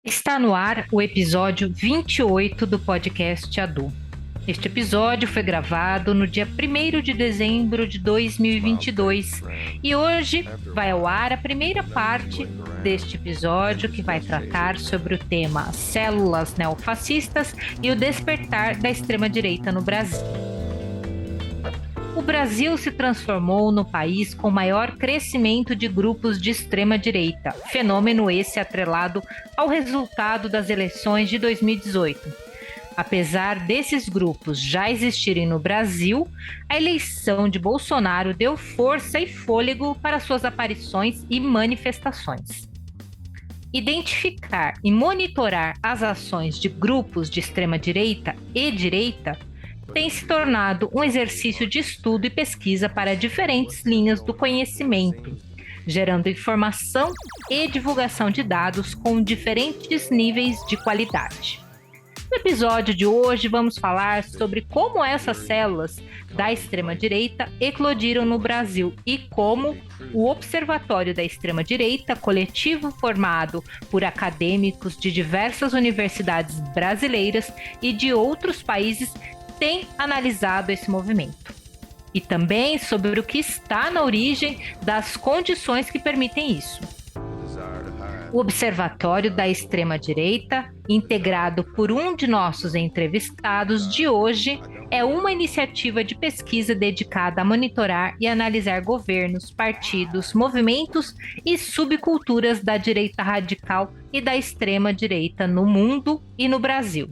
Está no ar o episódio 28 do podcast Adu. Este episódio foi gravado no dia 1º de dezembro de 2022 e hoje vai ao ar a primeira parte deste episódio, que vai tratar sobre o tema células neofascistas e o despertar da extrema-direita no Brasil. O Brasil se transformou no país com maior crescimento de grupos de extrema-direita, fenômeno esse atrelado ao resultado das eleições de 2018. Apesar desses grupos já existirem no Brasil, a eleição de Bolsonaro deu força e fôlego para suas aparições e manifestações. Identificar e monitorar as ações de grupos de extrema-direita e direita tem se tornado um exercício de estudo e pesquisa para diferentes linhas do conhecimento, gerando informação e divulgação de dados com diferentes níveis de qualidade. No episódio de hoje, vamos falar sobre como essas células da extrema-direita eclodiram no Brasil e como o Observatório da Extrema-Direita, coletivo formado por acadêmicos de diversas universidades brasileiras e de outros países, tem analisado esse movimento. E também sobre o que está na origem das condições que permitem isso. O Observatório da Extrema-Direita, integrado por um de nossos entrevistados de hoje, é uma iniciativa de pesquisa dedicada a monitorar e analisar governos, partidos, movimentos e subculturas da direita radical e da extrema-direita no mundo e no Brasil.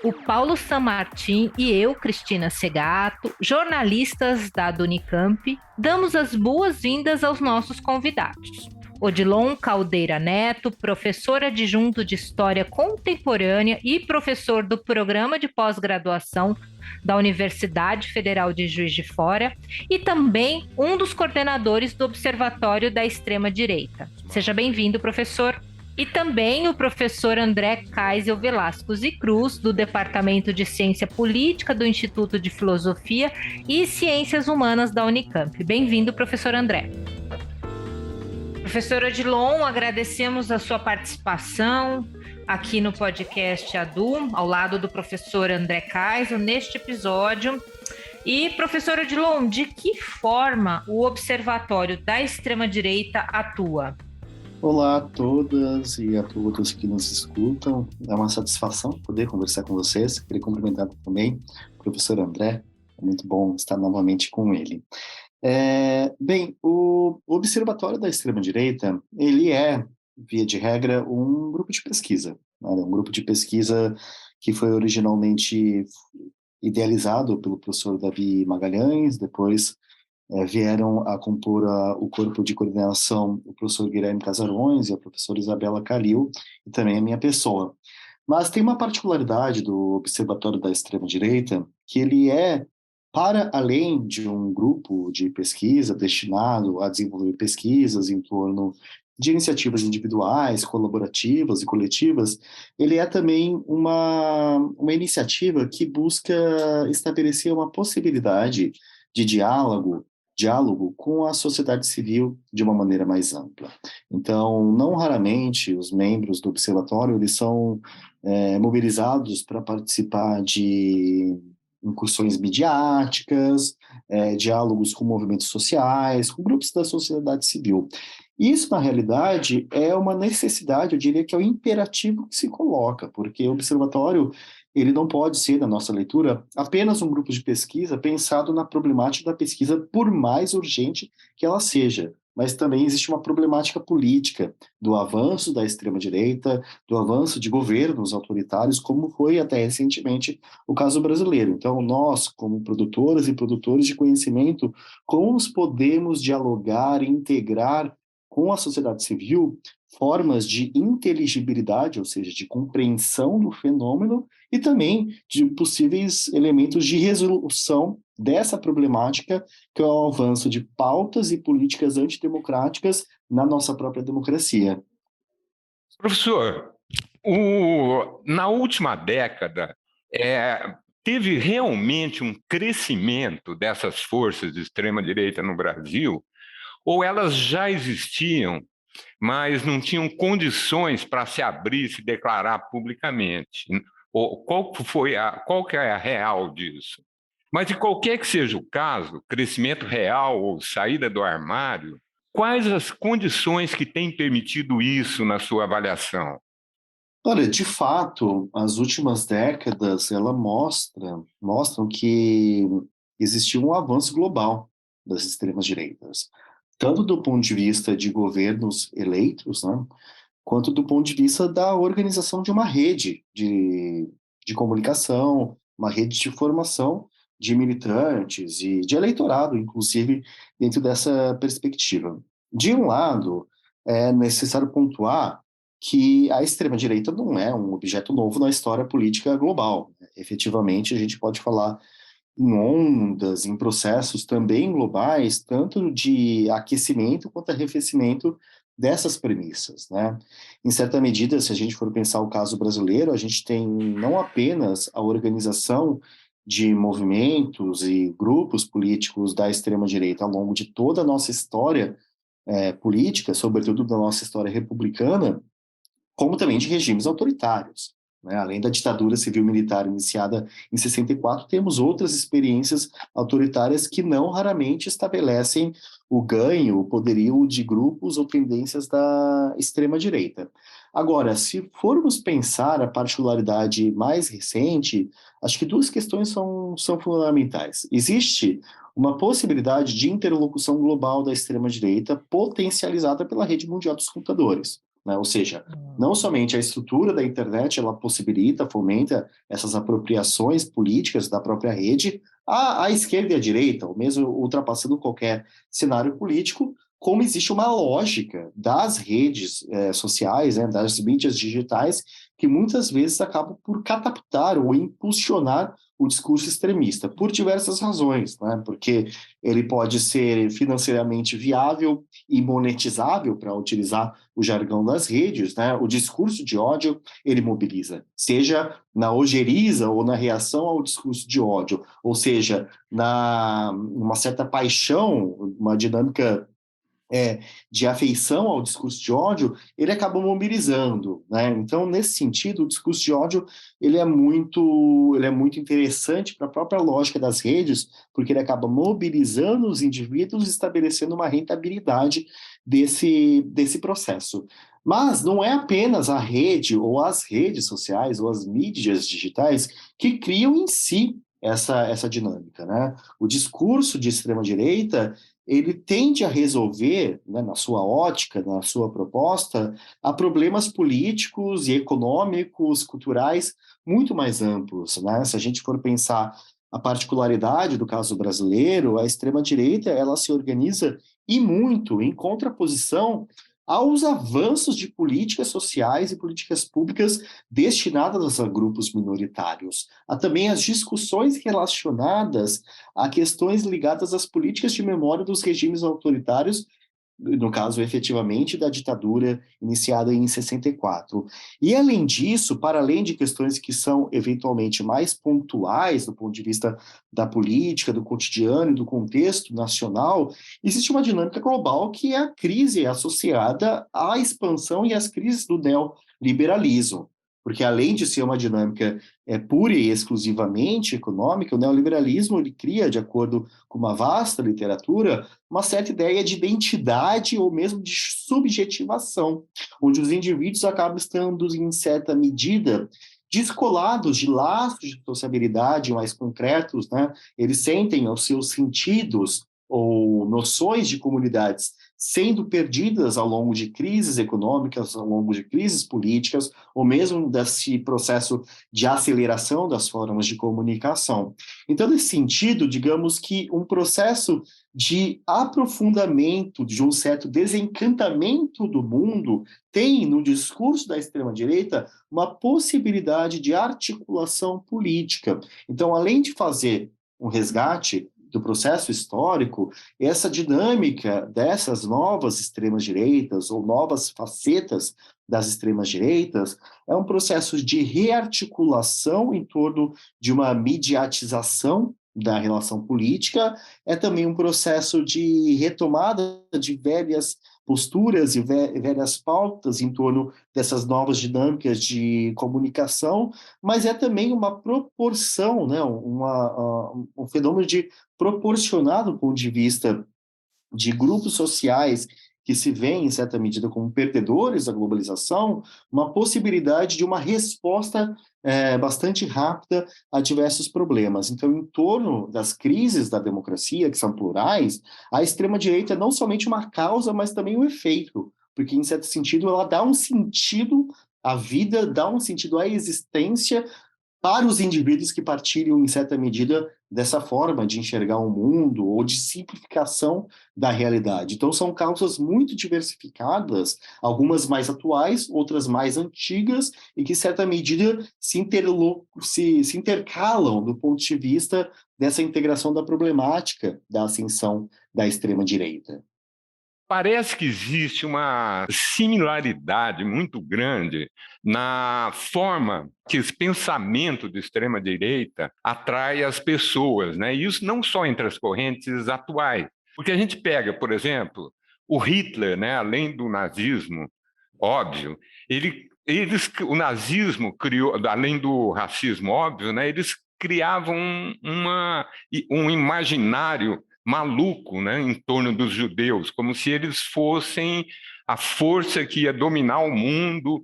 O Paulo Sanmartin e eu, Cristina Segato, jornalistas da Unicamp, damos as boas-vindas aos nossos convidados. Odilon Caldeira Neto, professor adjunto de História Contemporânea e professor do Programa de Pós-Graduação da Universidade Federal de Juiz de Fora e também um dos coordenadores do Observatório da Extrema-Direita. Seja bem-vindo, professor. E também o professor André Kaisel Velascos e Cruz, do Departamento de Ciência Política do Instituto de Filosofia e Ciências Humanas da Unicamp. Bem-vindo, professor André. Professor Odilon, agradecemos a sua participação aqui no podcast Adu, ao lado do professor André Kaisel, neste episódio. E, professor Odilon, de que forma o Observatório da Extrema-Direita atua? Olá a todas e a todos que nos escutam. É uma satisfação poder conversar com vocês. Queria cumprimentar também o professor André. É muito bom estar novamente com ele. O Observatório da Extrema-Direita, ele é, via de regra, um grupo de pesquisa. Né? Um grupo de pesquisa que foi originalmente idealizado pelo professor Davi Magalhães, depois vieram a compor o corpo de coordenação o professor Guilherme Casarões e a professora Isabela Calil, e também a minha pessoa. Mas tem uma particularidade do Observatório da Extrema-Direita, que ele é, para além de um grupo de pesquisa destinado a desenvolver pesquisas em torno de iniciativas individuais, colaborativas e coletivas, ele é também uma iniciativa que busca estabelecer uma possibilidade de diálogo com a sociedade civil de uma maneira mais ampla. Então, não raramente, os membros do observatório eles são mobilizados para participar de incursões midiáticas, diálogos com movimentos sociais, com grupos da sociedade civil. Isso, na realidade, é uma necessidade, eu diria que é um imperativo que se coloca, porque o observatório ele não pode ser, na nossa leitura, apenas um grupo de pesquisa pensado na problemática da pesquisa, por mais urgente que ela seja. Mas também existe uma problemática política do avanço da extrema-direita, do avanço de governos autoritários, como foi até recentemente o caso brasileiro. Então, nós, como produtoras e produtores de conhecimento, como podemos dialogar e integrar com a sociedade civil formas de inteligibilidade, ou seja, de compreensão do fenômeno, e também de possíveis elementos de resolução dessa problemática, que é o avanço de pautas e políticas antidemocráticas na nossa própria democracia. Professor, na última década, teve realmente um crescimento dessas forças de extrema-direita no Brasil, ou elas já existiam mas não tinham condições para se abrir, se declarar publicamente. Qual que é a real disso? Mas, de qualquer que seja o caso, crescimento real ou saída do armário, quais as condições que têm permitido isso na sua avaliação? Olha, de fato, as últimas décadas mostram que existiu um avanço global das extremas direitas, tanto do ponto de vista de governos eleitos, né, quanto do ponto de vista da organização de uma rede de comunicação, uma rede de formação de militantes e de eleitorado, inclusive, dentro dessa perspectiva. De um lado, é necessário pontuar que a extrema-direita não é um objeto novo na história política global. Efetivamente, a gente pode falar em ondas, em processos também globais, tanto de aquecimento quanto arrefecimento dessas premissas, né? Em certa medida, se a gente for pensar o caso brasileiro, a gente tem não apenas a organização de movimentos e grupos políticos da extrema-direita ao longo de toda a nossa história política, sobretudo da nossa história republicana, como também de regimes autoritários, né? Além da ditadura civil-militar iniciada em 64, temos outras experiências autoritárias que não raramente estabelecem o ganho, o poderio de grupos ou tendências da extrema-direita. Agora, se formos pensar a particularidade mais recente, acho que duas questões são fundamentais. Existe uma possibilidade de interlocução global da extrema-direita potencializada pela rede mundial dos computadores, né? Ou seja, não somente a estrutura da internet ela possibilita, fomenta essas apropriações políticas da própria rede, à esquerda e à direita, ou mesmo ultrapassando qualquer cenário político, como existe uma lógica das redes sociais, né, das mídias digitais, que muitas vezes acabam por catapultar ou impulsionar o discurso extremista, por diversas razões, né? Porque ele pode ser financeiramente viável e monetizável, para utilizar o jargão das redes, né? O discurso de ódio, ele mobiliza, seja na ojeriza ou na reação ao discurso de ódio, ou seja, uma certa paixão, uma dinâmica de afeição ao discurso de ódio, ele acaba mobilizando, né? Então, nesse sentido, o discurso de ódio ele é muito interessante para a própria lógica das redes, porque ele acaba mobilizando os indivíduos e estabelecendo uma rentabilidade desse processo. Mas não é apenas a rede ou as redes sociais ou as mídias digitais que criam em si essa dinâmica, né? O discurso de extrema-direita ele tende a resolver, né, na sua ótica, na sua proposta, a problemas políticos e econômicos, culturais, muito mais amplos, né? Se a gente for pensar a particularidade do caso brasileiro, a extrema-direita ela se organiza e muito em contraposição aos avanços de políticas sociais e políticas públicas destinadas a grupos minoritários. Há também as discussões relacionadas a questões ligadas às políticas de memória dos regimes autoritários, no caso, efetivamente, da ditadura iniciada em 64. E, além disso, para além de questões que são, eventualmente, mais pontuais do ponto de vista da política, do cotidiano e do contexto nacional, existe uma dinâmica global que é a crise associada à expansão e às crises do neoliberalismo. Porque, além de ser uma dinâmica pura e exclusivamente econômica, o neoliberalismo ele cria, de acordo com uma vasta literatura, uma certa ideia de identidade ou mesmo de subjetivação, onde os indivíduos acabam estando, em certa medida, descolados de laços de sociabilidade mais concretos, né? Eles sentem os seus sentidos ou noções de comunidades sendo perdidas ao longo de crises econômicas, ao longo de crises políticas, ou mesmo desse processo de aceleração das formas de comunicação. Então, nesse sentido, digamos que um processo de aprofundamento, de um certo desencantamento do mundo, tem no discurso da extrema-direita uma possibilidade de articulação política. Então, além de fazer um resgate do processo histórico, essa dinâmica dessas novas extremas-direitas ou novas facetas das extremas-direitas é um processo de rearticulação em torno de uma mediatização da relação política, é também um processo de retomada de velhas posturas e velhas pautas em torno dessas novas dinâmicas de comunicação, mas é também uma proporção, né, um fenômeno de proporcionar do ponto de vista de grupos sociais que se veem, em certa medida, como perdedores da globalização, uma possibilidade de uma resposta bastante rápida a diversos problemas. Então, em torno das crises da democracia, que são plurais, a extrema-direita é não somente uma causa, mas também um efeito, porque, em certo sentido, ela dá um sentido à vida, dá um sentido à existência para os indivíduos que partilham, em certa medida, dessa forma de enxergar o mundo ou de simplificação da realidade. Então, são causas muito diversificadas, algumas mais atuais, outras mais antigas, e que, em certa medida, se intercalam do ponto de vista dessa integração da problemática da ascensão da extrema-direita. Parece que existe uma similaridade muito grande na forma que esse pensamento de extrema-direita atrai as pessoas, né? E isso não só entre as correntes atuais. Porque a gente pega, por exemplo, o Hitler, né? Além do nazismo, óbvio, o nazismo criou, além do racismo, óbvio, né? Eles criavam um imaginário maluco, né, em torno dos judeus, como se eles fossem a força que ia dominar o mundo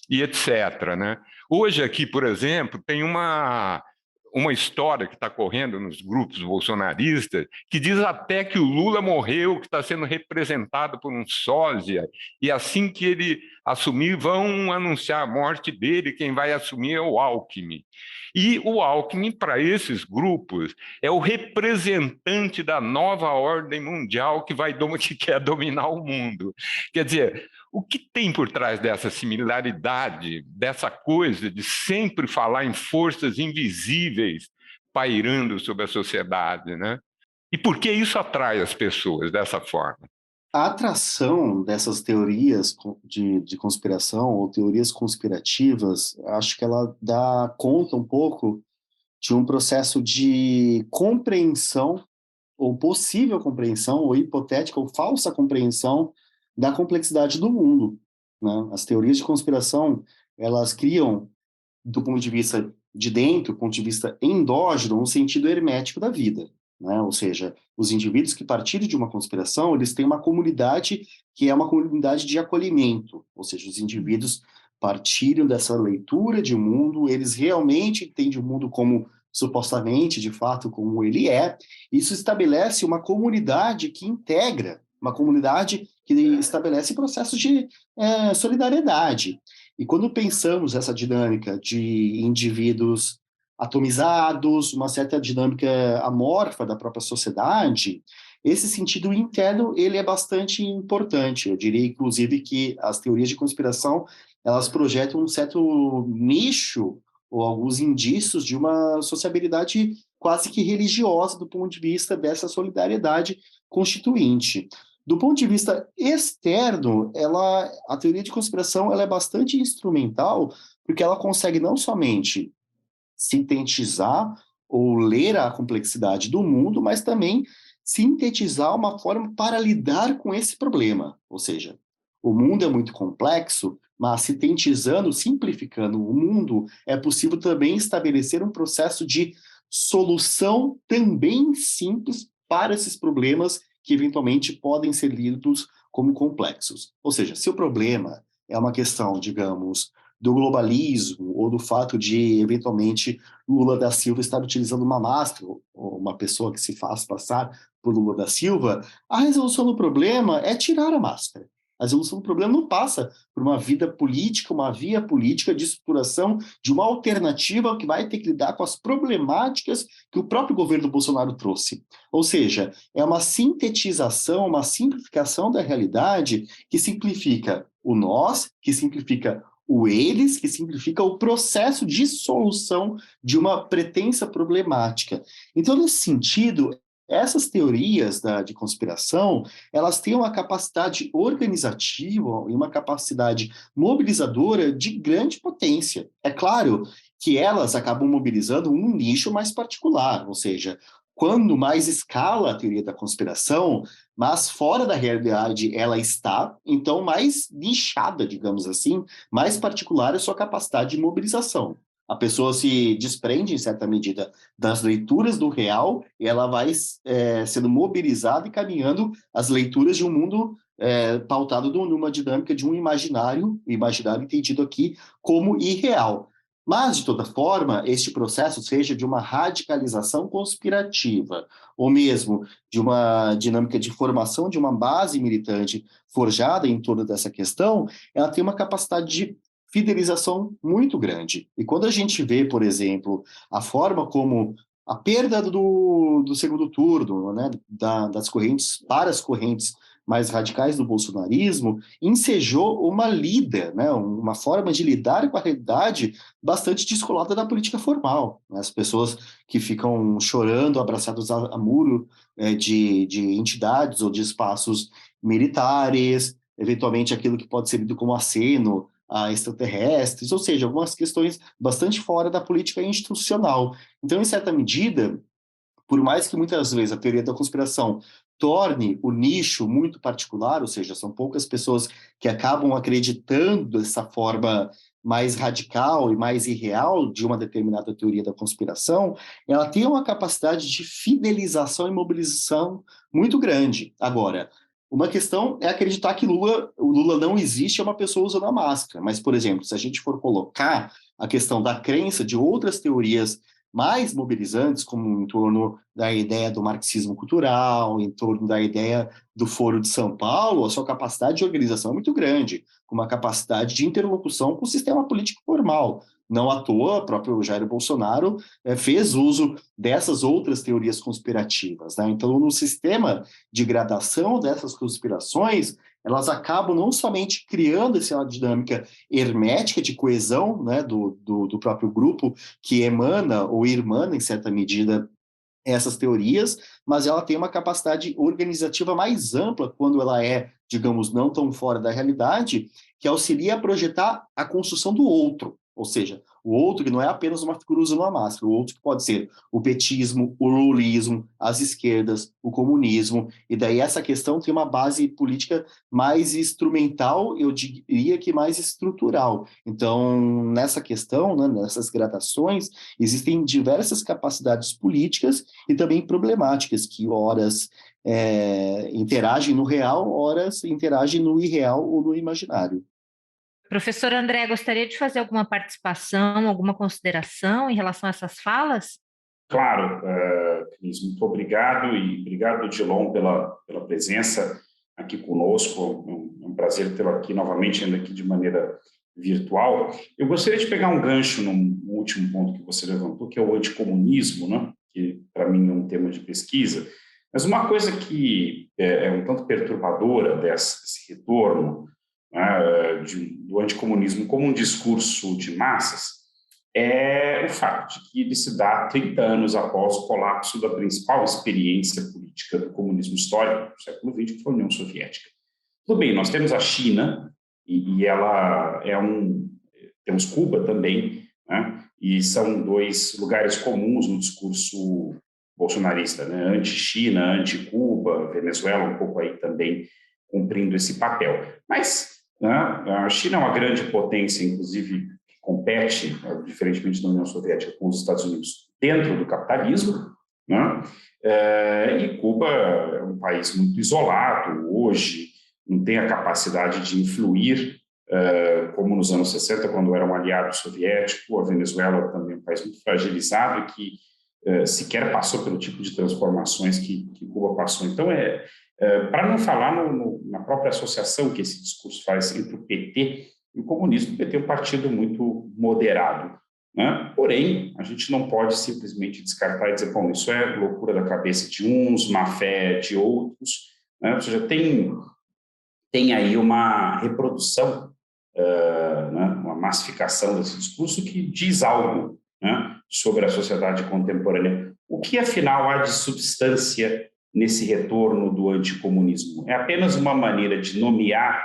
e etc. Né? Hoje aqui, por exemplo, tem uma história que está correndo nos grupos bolsonaristas que diz até que o Lula morreu, que está sendo representado por um sósia, e assim que ele assumir, vão anunciar a morte dele, quem vai assumir é o Alckmin. E o Alckmin, para esses grupos, é o representante da nova ordem mundial que quer dominar o mundo. Quer dizer, o que tem por trás dessa similaridade, dessa coisa de sempre falar em forças invisíveis pairando sobre a sociedade, né? E por que isso atrai as pessoas dessa forma? A atração dessas teorias de conspiração ou teorias conspirativas, acho que ela dá conta um pouco de um processo de compreensão, ou possível compreensão, ou hipotética, ou falsa compreensão da complexidade do mundo, né? As teorias de conspiração, elas criam, do ponto de vista de dentro, do ponto de vista endógeno, um sentido hermético da vida, né? Ou seja, os indivíduos que partilham de uma conspiração, eles têm uma comunidade que é uma comunidade de acolhimento, ou seja, os indivíduos partilham dessa leitura de mundo, eles realmente entendem o mundo como supostamente, de fato, como ele é. Isso estabelece uma comunidade que integra, uma comunidade que estabelece processos de solidariedade. E quando pensamos essa dinâmica de indivíduos atomizados, uma certa dinâmica amorfa da própria sociedade, esse sentido interno ele é bastante importante. Eu diria, inclusive, que as teorias de conspiração elas projetam um certo nicho ou alguns indícios de uma sociabilidade quase que religiosa do ponto de vista dessa solidariedade constituinte. Do ponto de vista externo, a teoria de conspiração ela é bastante instrumental, porque ela consegue não somente sintetizar ou ler a complexidade do mundo, mas também sintetizar uma forma para lidar com esse problema. Ou seja, o mundo é muito complexo, mas sintetizando, simplificando o mundo, é possível também estabelecer um processo de solução também simples para esses problemas que eventualmente podem ser lidos como complexos. Ou seja, se o problema é uma questão, digamos, do globalismo ou do fato de, eventualmente, Lula da Silva estar utilizando uma máscara, ou uma pessoa que se faz passar por Lula da Silva, a resolução do problema é tirar a máscara. A resolução do problema não passa por uma vida política, uma via política de estruturação de uma alternativa que vai ter que lidar com as problemáticas que o próprio governo Bolsonaro trouxe. Ou seja, é uma sintetização, uma simplificação da realidade que simplifica o nós, que simplifica o eles, que simplifica o processo de solução de uma pretensa problemática. Então, nesse sentido, essas teorias de conspiração, elas têm uma capacidade organizativa e uma capacidade mobilizadora de grande potência. É claro que elas acabam mobilizando um nicho mais particular, ou seja, quando mais escala a teoria da conspiração, mas fora da realidade ela está, então mais nichada, digamos assim, mais particular é a sua capacidade de mobilização. A pessoa se desprende, em certa medida, das leituras do real e ela vai sendo mobilizada e caminhando as leituras de um mundo pautado numa dinâmica de um imaginário, o imaginário entendido aqui como irreal. Mas, de toda forma, este processo, seja de uma radicalização conspirativa, ou mesmo de uma dinâmica de formação de uma base militante forjada em torno dessa questão, ela tem uma capacidade de fidelização muito grande. E quando a gente vê, por exemplo, a forma como a perda do segundo turno, né, das correntes para as correntes mais radicais do bolsonarismo, ensejou uma lida, né, uma forma de lidar com a realidade bastante descolada da política formal. Né? As pessoas que ficam chorando, abraçadas a muro de entidades ou de espaços militares, eventualmente aquilo que pode ser lido como aceno a extraterrestres, ou seja, algumas questões bastante fora da política institucional. Então, em certa medida, por mais que muitas vezes a teoria da conspiração torne o nicho muito particular, ou seja, são poucas pessoas que acabam acreditando dessa forma mais radical e mais irreal de uma determinada teoria da conspiração, ela tem uma capacidade de fidelização e mobilização muito grande. Agora, uma questão é acreditar que o Lula não existe, é uma pessoa usando a máscara. Mas, por exemplo, se a gente for colocar a questão da crença de outras teorias mais mobilizantes, como em torno da ideia do marxismo cultural, em torno da ideia do Foro de São Paulo, a sua capacidade de organização é muito grande, com uma capacidade de interlocução com o sistema político formal. Não à toa, o próprio Jair Bolsonaro fez uso dessas outras teorias conspirativas. Né? Então, no sistema de gradação dessas conspirações, elas acabam não somente criando essa dinâmica hermética de coesão, né, do próprio grupo que emana ou irmana, em certa medida, essas teorias, mas ela tem uma capacidade organizativa mais ampla quando ela é, digamos, não tão fora da realidade, que auxilia a projetar a construção do outro. Ou seja, o outro que não é apenas uma figura usando uma máscara, o outro que pode ser o petismo, o lulismo, as esquerdas, o comunismo, e daí essa questão tem uma base política mais instrumental, eu diria que mais estrutural. Então, nessa questão, né, nessas gradações, existem diversas capacidades políticas e também problemáticas que, horas, interagem no real, horas interagem no irreal ou no imaginário. Professor André, gostaria de fazer alguma participação, alguma consideração em relação a essas falas? Claro, Cris, muito obrigado e obrigado, Dilon, pela presença aqui conosco. É um prazer tê-lo aqui novamente, ainda aqui de maneira virtual. Eu gostaria de pegar um gancho no último ponto que você levantou, que é o anticomunismo, né? Que para mim é um tema de pesquisa, mas uma coisa que é um tanto perturbadora desse retorno, né, do anticomunismo como um discurso de massas é o fato de que ele se dá 30 anos após o colapso da principal experiência política do comunismo histórico do século XX, que foi a União Soviética. Tudo bem, nós temos a China, e ela temos Cuba também, né, e são dois lugares comuns no discurso bolsonarista, né, anti-China, anti-Cuba, Venezuela um pouco aí também cumprindo esse papel. Mas né, a China é uma grande potência, inclusive, que compete, diferentemente da União Soviética, com os Estados Unidos dentro do capitalismo, né? E Cuba é um país muito isolado hoje, não tem a capacidade de influir como nos anos 60, quando era um aliado soviético. A Venezuela também é um país muito fragilizado e que sequer passou pelo tipo de transformações que Cuba passou. Então, para não falar na própria associação que esse discurso faz entre o PT e o comunismo, o PT é um partido muito moderado, né? Porém, a gente não pode simplesmente descartar e dizer, bom, isso é loucura da cabeça de uns, má fé de outros, né? Ou seja, tem aí uma reprodução, né? Uma massificação desse discurso que diz algo, né? Sobre a sociedade contemporânea. O que, afinal, há de substância nesse retorno do anticomunismo? É apenas uma maneira de nomear,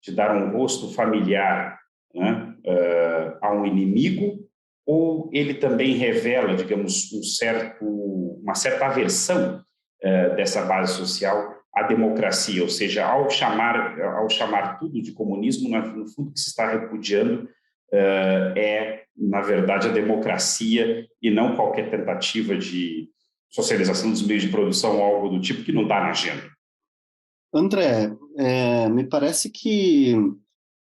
de dar um rosto familiar, né, a um inimigo, ou ele também revela, digamos, um certo uma certa aversão dessa base social à democracia, ou seja, ao chamar tudo de comunismo, no fundo o que se está repudiando na verdade, a democracia e não qualquer tentativa de socialização dos meios de produção ou algo do tipo que não está na agenda. André, me parece que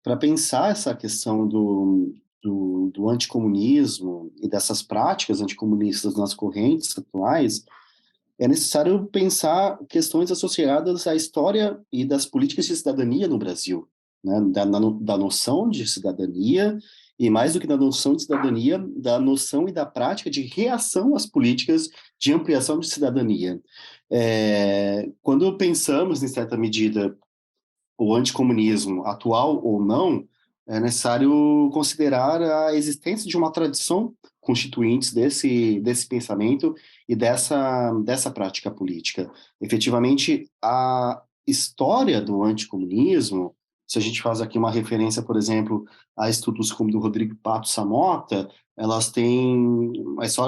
para pensar essa questão do anticomunismo e dessas práticas anticomunistas nas correntes atuais, é necessário pensar questões associadas à história e das políticas de cidadania no Brasil, né? Da noção de cidadania e, mais do que da noção de cidadania, da noção e da prática de reação às políticas de ampliação de cidadania. Quando pensamos, em certa medida, o anticomunismo, atual ou não, é necessário considerar a existência de uma tradição constituinte desse pensamento e dessa prática política. Efetivamente, a história do anticomunismo, se a gente faz aqui uma referência, por exemplo, a estudos como do Rodrigo Pato Samota, elas têm...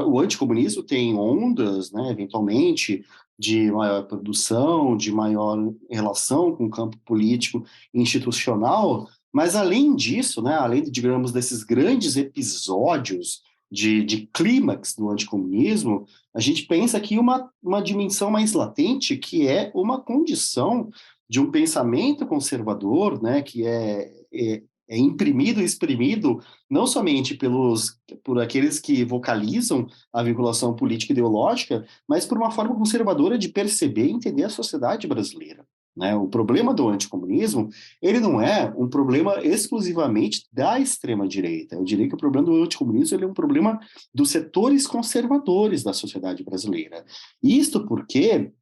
O anticomunismo tem ondas, né, eventualmente, de maior produção, de maior relação com o campo político e institucional, mas além disso, né, além, digamos, desses grandes episódios de clímax do anticomunismo, a gente pensa aqui uma dimensão mais latente, que é uma condição de um pensamento conservador, né, que é imprimido e exprimido não somente por aqueles que vocalizam a vinculação política e ideológica, mas por uma forma conservadora de perceber e entender a sociedade brasileira, né? O problema do anticomunismo, ele não é um problema exclusivamente da extrema-direita. Eu diria que o problema do anticomunismo ele é um problema dos setores conservadores da sociedade brasileira. Isto porque,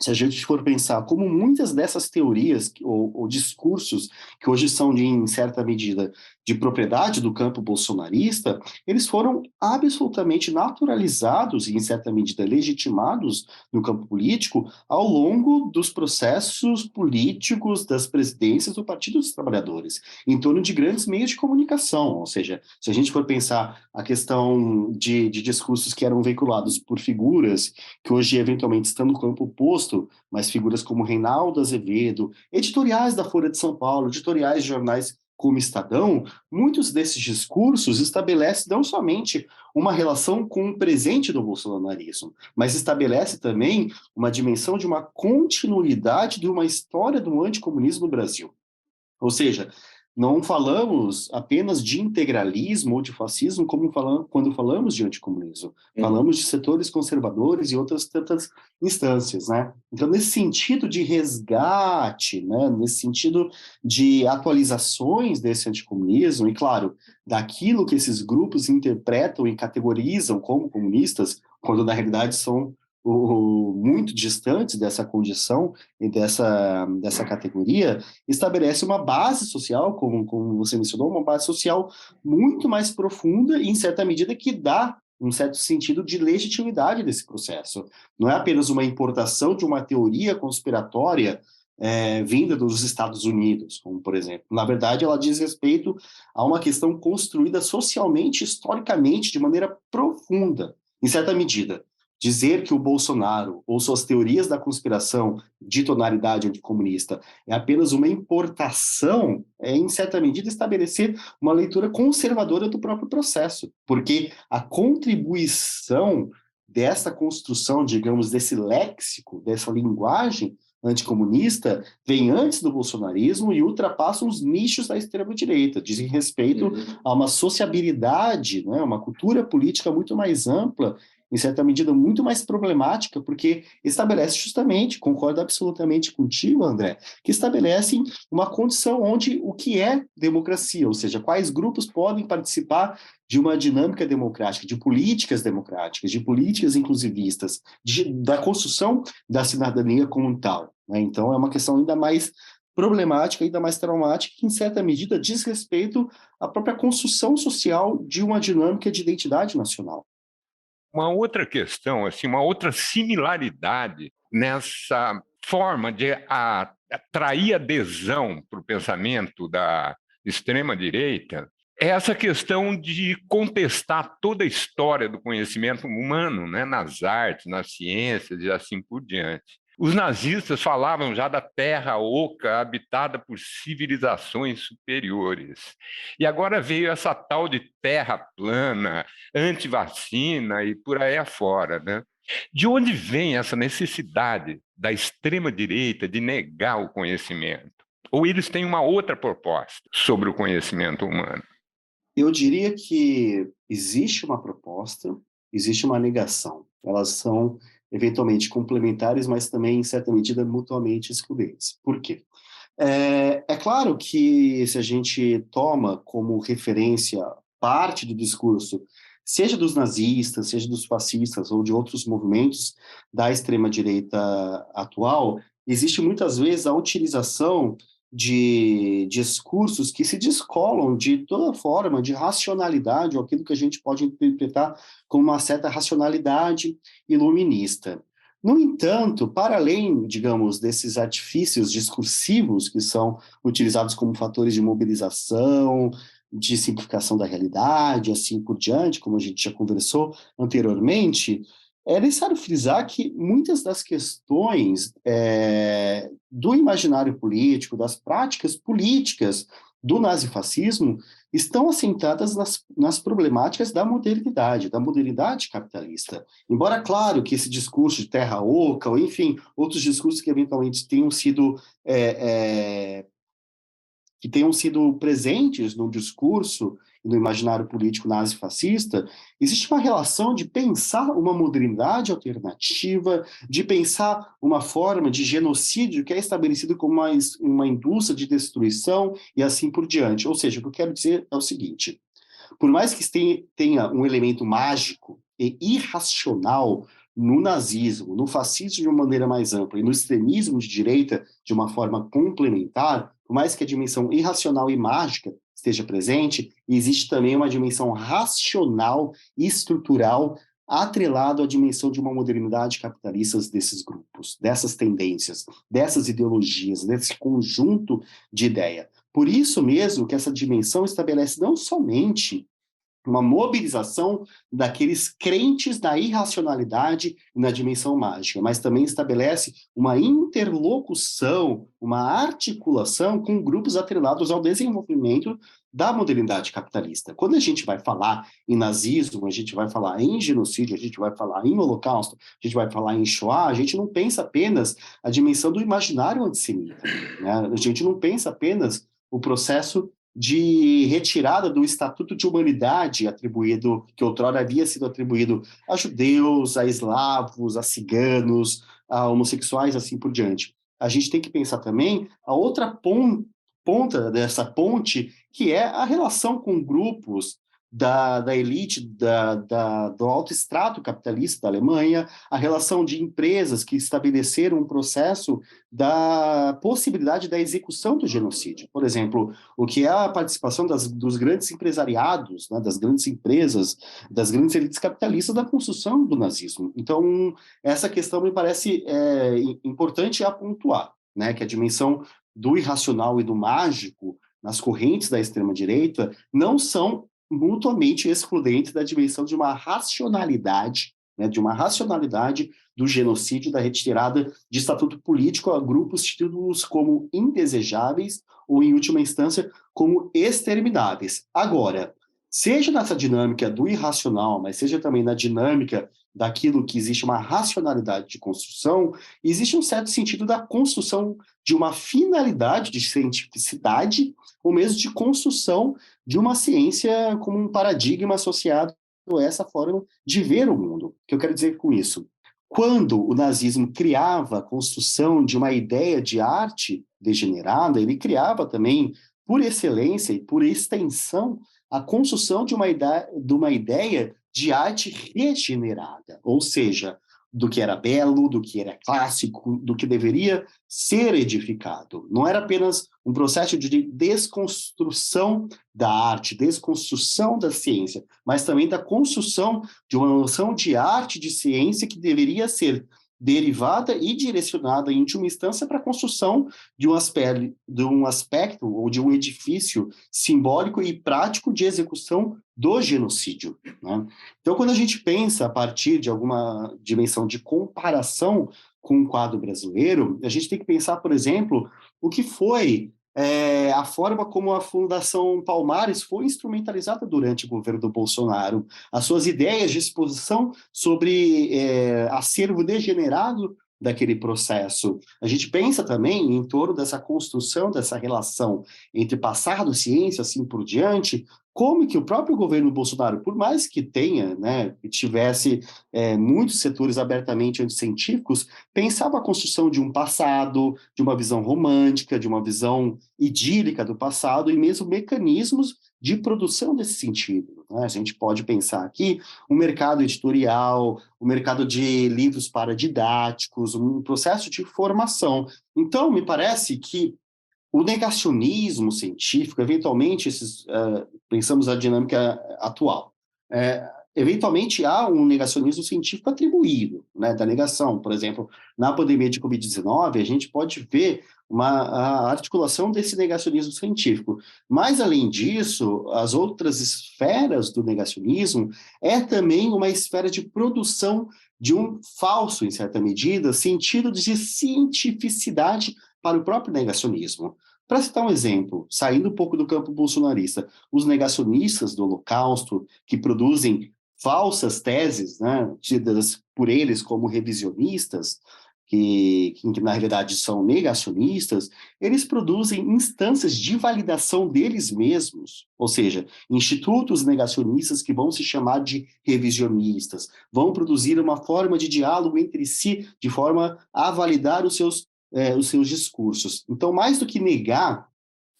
se a gente for pensar como muitas dessas teorias ou discursos que hoje são, em certa medida, de propriedade do campo bolsonarista, eles foram absolutamente naturalizados e, em certa medida, legitimados no campo político ao longo dos processos políticos das presidências do Partido dos Trabalhadores, em torno de grandes meios de comunicação. Ou seja, se a gente for pensar a questão de discursos que eram veiculados por figuras que hoje, eventualmente, estão no campo oposto, mas figuras como Reinaldo Azevedo, editoriais da Folha de São Paulo, editoriais de jornais como Estadão, muitos desses discursos estabelecem não somente uma relação com o presente do bolsonarismo, mas estabelece também uma dimensão de uma continuidade de uma história do anticomunismo no Brasil. Ou seja, não falamos apenas de integralismo ou de fascismo quando falamos de anticomunismo. Falamos de setores conservadores e outras tantas instâncias, né? Então, nesse sentido de resgate, né? Nesse sentido de atualizações desse anticomunismo, e claro, daquilo que esses grupos interpretam e categorizam como comunistas, quando na realidade são muito distantes dessa condição e dessa categoria, estabelece uma base social, como você mencionou, uma base social muito mais profunda e, em certa medida, que dá um certo sentido de legitimidade desse processo. Não é apenas uma importação de uma teoria conspiratória vinda dos Estados Unidos, como por exemplo. Na verdade, ela diz respeito a uma questão construída socialmente, historicamente, de maneira profunda, em certa medida. Dizer que o Bolsonaro, ou suas teorias da conspiração de tonalidade anticomunista, é apenas uma importação, em certa medida, estabelecer uma leitura conservadora do próprio processo, porque a contribuição dessa construção, digamos, desse léxico, dessa linguagem anticomunista, vem antes do bolsonarismo e ultrapassa os nichos da extrema-direita, dizem respeito a uma sociabilidade, né, uma cultura política muito mais ampla, em certa medida, muito mais problemática, porque estabelece justamente, concordo absolutamente contigo, André, que estabelece uma condição onde o que é democracia, ou seja, quais grupos podem participar de uma dinâmica democrática, de políticas democráticas, de políticas inclusivistas, da construção da cidadania como tal, né? Então, é uma questão ainda mais problemática, ainda mais traumática, que, em certa medida, diz respeito à própria construção social de uma dinâmica de identidade nacional. Uma outra questão, assim, uma outra similaridade nessa forma de atrair adesão para o pensamento da extrema-direita é essa questão de contestar toda a história do conhecimento humano, né, nas artes, nas ciências e assim por diante. Os nazistas falavam já da terra oca habitada por civilizações superiores. E agora veio essa tal de terra plana, antivacina e por aí afora, né? De onde vem essa necessidade da extrema-direita de negar o conhecimento? Ou eles têm uma outra proposta sobre o conhecimento humano? Eu diria que existe uma proposta, existe uma negação. Elas são eventualmente complementares, mas também, em certa medida, mutuamente excludentes. Por quê? É claro que se a gente toma como referência parte do discurso, seja dos nazistas, seja dos fascistas ou de outros movimentos da extrema-direita atual, existe muitas vezes a utilização de discursos que se descolam de toda forma de racionalidade, ou aquilo que a gente pode interpretar como uma certa racionalidade iluminista. No entanto, para além, digamos, desses artifícios discursivos que são utilizados como fatores de mobilização, de simplificação da realidade, assim por diante, como a gente já conversou anteriormente, é necessário frisar que muitas das questões do imaginário político, das práticas políticas do nazifascismo, estão assentadas nas problemáticas da modernidade capitalista. Embora, claro, que esse discurso de terra oca, ou enfim, outros discursos que eventualmente que tenham sido presentes no discurso e no imaginário político nazifascista, existe uma relação de pensar uma modernidade alternativa, de pensar uma forma de genocídio que é estabelecido como uma indústria de destruição e assim por diante. Ou seja, o que eu quero dizer é o seguinte: por mais que tenha um elemento mágico e irracional no nazismo, no fascismo de uma maneira mais ampla e no extremismo de direita de uma forma complementar, por mais que a dimensão irracional e mágica esteja presente, existe também uma dimensão racional e estrutural atrelado à dimensão de uma modernidade capitalista desses grupos, dessas tendências, dessas ideologias, desse conjunto de ideia. Por isso mesmo que essa dimensão estabelece não somente uma mobilização daqueles crentes da irracionalidade e na dimensão mágica, mas também estabelece uma interlocução, uma articulação com grupos atrelados ao desenvolvimento da modernidade capitalista. Quando a gente vai falar em nazismo, a gente vai falar em genocídio, a gente vai falar em holocausto, a gente vai falar em Shoah, a gente não pensa apenas a dimensão do imaginário antissemita, né? A gente não pensa apenas o processo de retirada do Estatuto de Humanidade atribuído, que outrora havia sido atribuído a judeus, a eslavos, a ciganos, a homossexuais, assim por diante. A gente tem que pensar também a outra ponta dessa ponte, que é a relação com grupos da elite, do alto extrato capitalista da Alemanha, a relação de empresas que estabeleceram um processo da possibilidade da execução do genocídio. Por exemplo, o que é a participação dos grandes empresariados, né, das grandes empresas, das grandes elites capitalistas da construção do nazismo. Então, essa questão me parece importante a pontuar, né, que a dimensão do irracional e do mágico nas correntes da extrema-direita não são mutuamente excludentes da dimensão de uma racionalidade, né, do genocídio, da retirada de estatuto político a grupos tidos como indesejáveis ou, em última instância, como extermináveis. Agora, seja nessa dinâmica do irracional, mas seja também na dinâmica daquilo que existe uma racionalidade de construção, existe um certo sentido da construção de uma finalidade de cientificidade, ou mesmo de construção de uma ciência como um paradigma associado a essa forma de ver o mundo. O que eu quero dizer com isso? Quando o nazismo criava a construção de uma ideia de arte degenerada, ele criava também, por excelência e por extensão, a construção de uma ideia de arte regenerada, ou seja, do que era belo, do que era clássico, do que deveria ser edificado. Não era apenas um processo de desconstrução da arte, desconstrução da ciência, mas também da construção de uma noção de arte e de ciência que deveria ser derivada e direcionada, em última instância, para a construção de um aspecto ou de um edifício simbólico e prático de execução do genocídio, né? Então, quando a gente pensa a partir de alguma dimensão de comparação com o quadro brasileiro, a gente tem que pensar, por exemplo, o que foi a forma como a Fundação Palmares foi instrumentalizada durante o governo do Bolsonaro, as suas ideias de exposição sobre acervo degenerado daquele processo. A gente pensa também em torno dessa construção, dessa relação entre passado, ciência, assim por diante, como que o próprio governo Bolsonaro, por mais que tenha, né, que tivesse muitos setores abertamente anticientíficos, pensava a construção de um passado, de uma visão romântica, de uma visão idílica do passado e mesmo mecanismos de produção desse sentido, né? A gente pode pensar aqui o mercado editorial, o mercado de livros paradidáticos, um processo de formação. Então, me parece que o negacionismo científico, eventualmente, pensamos a dinâmica atual, eventualmente há um negacionismo científico atribuído, né, da negação. Por exemplo, na pandemia de Covid-19, a gente pode ver a articulação desse negacionismo científico. Mas, além disso, as outras esferas do negacionismo é também uma esfera de produção de um falso, em certa medida, sentido de cientificidade para o próprio negacionismo. Para citar um exemplo, saindo um pouco do campo bolsonarista, os negacionistas do Holocausto, que produzem falsas teses, né, tidas por eles como revisionistas, que na realidade são negacionistas, eles produzem instâncias de validação deles mesmos, ou seja, institutos negacionistas que vão se chamar de revisionistas, vão produzir uma forma de diálogo entre si, de forma a validar os seus discursos. Então, mais do que negar,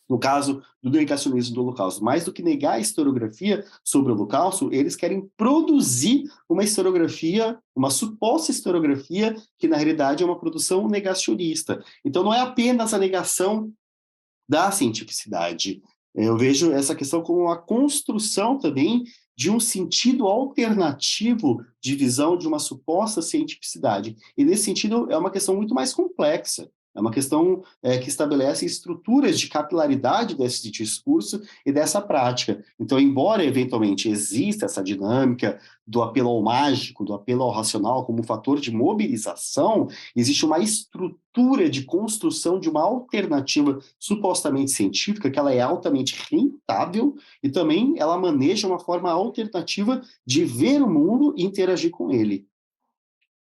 no caso do negacionismo do Holocausto, mais do que negar a historiografia sobre o Holocausto, eles querem produzir uma historiografia, uma suposta historiografia, que na realidade é uma produção negacionista. Então, não é apenas a negação da cientificidade. Eu vejo essa questão como uma construção também de um sentido alternativo de visão de uma suposta cientificidade. E, nesse sentido, é uma questão muito mais complexa. É uma questão que estabelece estruturas de capilaridade desse discurso e dessa prática. Então, embora eventualmente exista essa dinâmica do apelo ao mágico, do apelo ao racional como um fator de mobilização, existe uma estrutura de construção de uma alternativa supostamente científica que ela é altamente rentável e também ela maneja uma forma alternativa de ver o mundo e interagir com ele.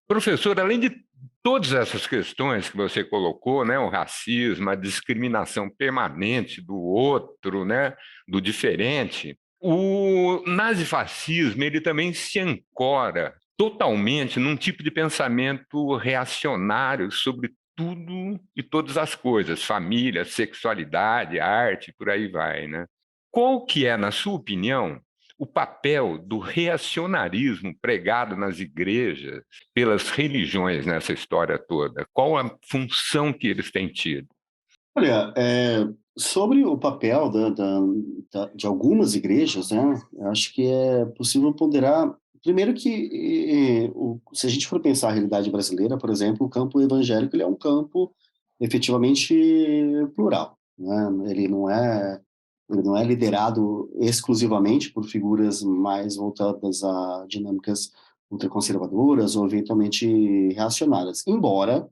Professor, além de todas essas questões que você colocou, né, o racismo, a discriminação permanente do outro, né, do diferente, o nazifascismo ele também se ancora totalmente num tipo de pensamento reacionário sobre tudo e todas as coisas, família, sexualidade, arte, por aí vai, né? Qual que é, na sua opinião, o papel do reacionarismo pregado nas igrejas pelas religiões nessa história toda? Qual a função que eles têm tido? Olha, sobre o papel de algumas igrejas, né, eu acho que é possível ponderar, primeiro que, se a gente for pensar a realidade brasileira, por exemplo, o campo evangélico ele é um campo efetivamente plural, né? Ele não é liderado exclusivamente por figuras mais voltadas a dinâmicas ultraconservadoras ou eventualmente reacionárias. Embora,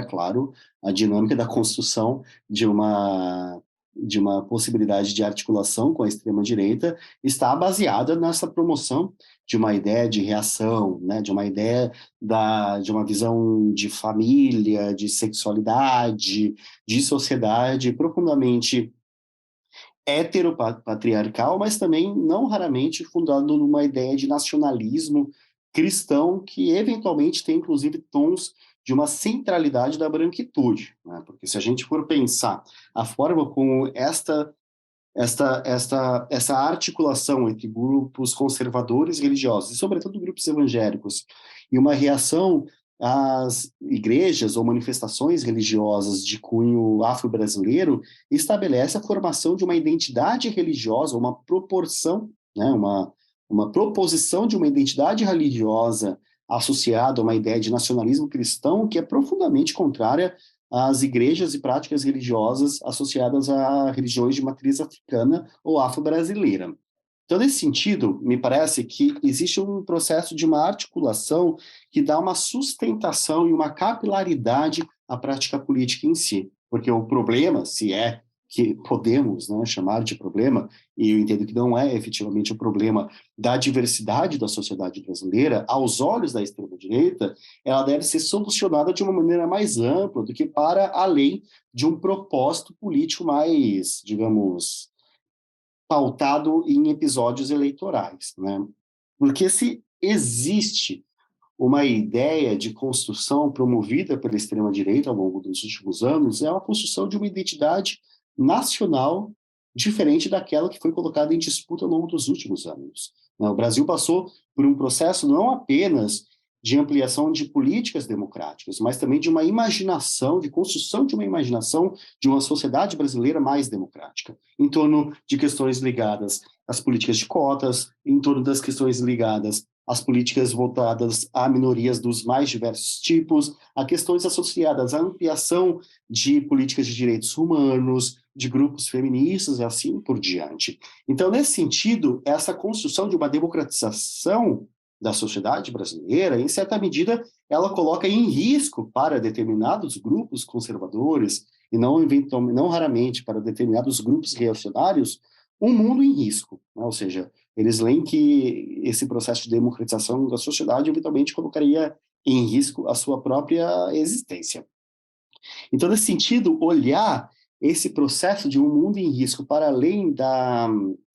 claro, a dinâmica da construção de uma possibilidade de articulação com a extrema-direita está baseada nessa promoção de uma ideia de reação, né, de uma ideia de uma visão de família, de sexualidade, de sociedade profundamente heteropatriarcal, mas também não raramente fundado numa ideia de nacionalismo cristão que eventualmente tem inclusive tons de uma centralidade da branquitude, né? Porque se a gente for pensar a forma como essa articulação entre grupos conservadores e religiosos, e sobretudo grupos evangélicos, e uma reação às igrejas ou manifestações religiosas de cunho afro-brasileiro, estabelece a formação de uma identidade religiosa, uma proporção, né, uma proposição de uma identidade religiosa associado a uma ideia de nacionalismo cristão que é profundamente contrária às igrejas e práticas religiosas associadas a religiões de matriz africana ou afro-brasileira. Então, nesse sentido, me parece que existe um processo de uma articulação que dá uma sustentação e uma capilaridade à prática política em si. Porque o problema, se é que podemos, né, chamar de problema, e eu entendo que não é efetivamente o problema da diversidade da sociedade brasileira, aos olhos da extrema-direita, ela deve ser solucionada de uma maneira mais ampla do que para além de um propósito político mais, digamos, pautado em episódios eleitorais, né? Porque se existe uma ideia de construção promovida pela extrema-direita ao longo dos últimos anos, é a construção de uma identidade nacional diferente daquela que foi colocada em disputa ao longo dos últimos anos. O Brasil passou por um processo não apenas de ampliação de políticas democráticas, mas também de uma imaginação, de construção de uma imaginação de uma sociedade brasileira mais democrática, em torno de questões ligadas às políticas de cotas, em torno das questões ligadas às políticas voltadas a minorias dos mais diversos tipos, a questões associadas à ampliação de políticas de direitos humanos, de grupos feministas e assim por diante. Então, nesse sentido, essa construção de uma democratização da sociedade brasileira, em certa medida, ela coloca em risco para determinados grupos conservadores, e não raramente para determinados grupos reacionários, um mundo em risco, né? Ou seja, eles leem que esse processo de democratização da sociedade eventualmente colocaria em risco a sua própria existência. Então, nesse sentido, olhar esse processo de um mundo em risco para além da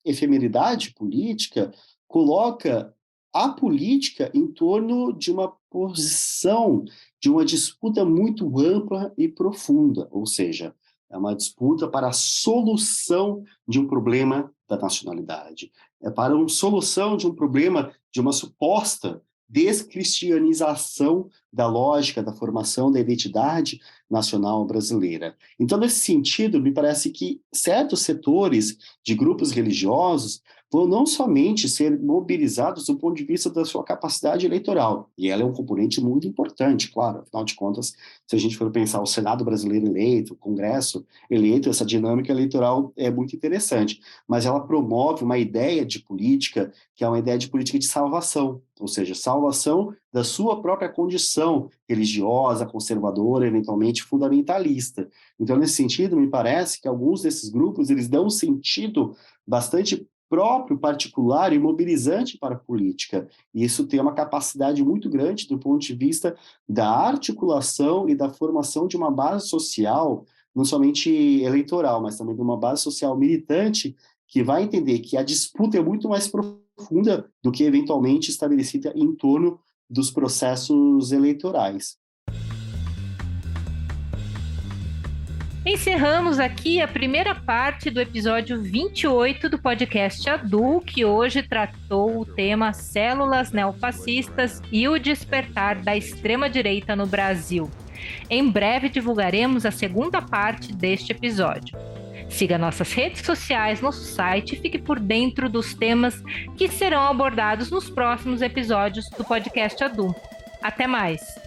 efemeridade política coloca a política em torno de uma posição, de uma disputa muito ampla e profunda, ou seja, é uma disputa para a solução de um problema da nacionalidade, é para a solução de um problema de uma suposta descristianização da lógica da formação da identidade nacional brasileira. Então, nesse sentido, me parece que certos setores de grupos religiosos vão não somente ser mobilizados do ponto de vista da sua capacidade eleitoral, e ela é um componente muito importante, claro, afinal de contas, se a gente for pensar o Senado brasileiro eleito, o Congresso eleito, essa dinâmica eleitoral é muito interessante, mas ela promove uma ideia de política, que é uma ideia de política de salvação, ou seja, salvação da sua própria condição religiosa, conservadora, eventualmente fundamentalista. Então, nesse sentido, me parece que alguns desses grupos, eles dão um sentido bastante próprio, particular e mobilizante para a política. E isso tem uma capacidade muito grande do ponto de vista da articulação e da formação de uma base social, não somente eleitoral, mas também de uma base social militante, que vai entender que a disputa é muito mais profunda do que eventualmente estabelecida em torno dos processos eleitorais. Encerramos aqui a primeira parte do episódio 28 do podcast ADU, que hoje tratou o tema Células Neofascistas e o despertar da extrema-direita no Brasil. Em breve divulgaremos a segunda parte deste episódio. Siga nossas redes sociais, nosso site e fique por dentro dos temas que serão abordados nos próximos episódios do podcast ADU. Até mais!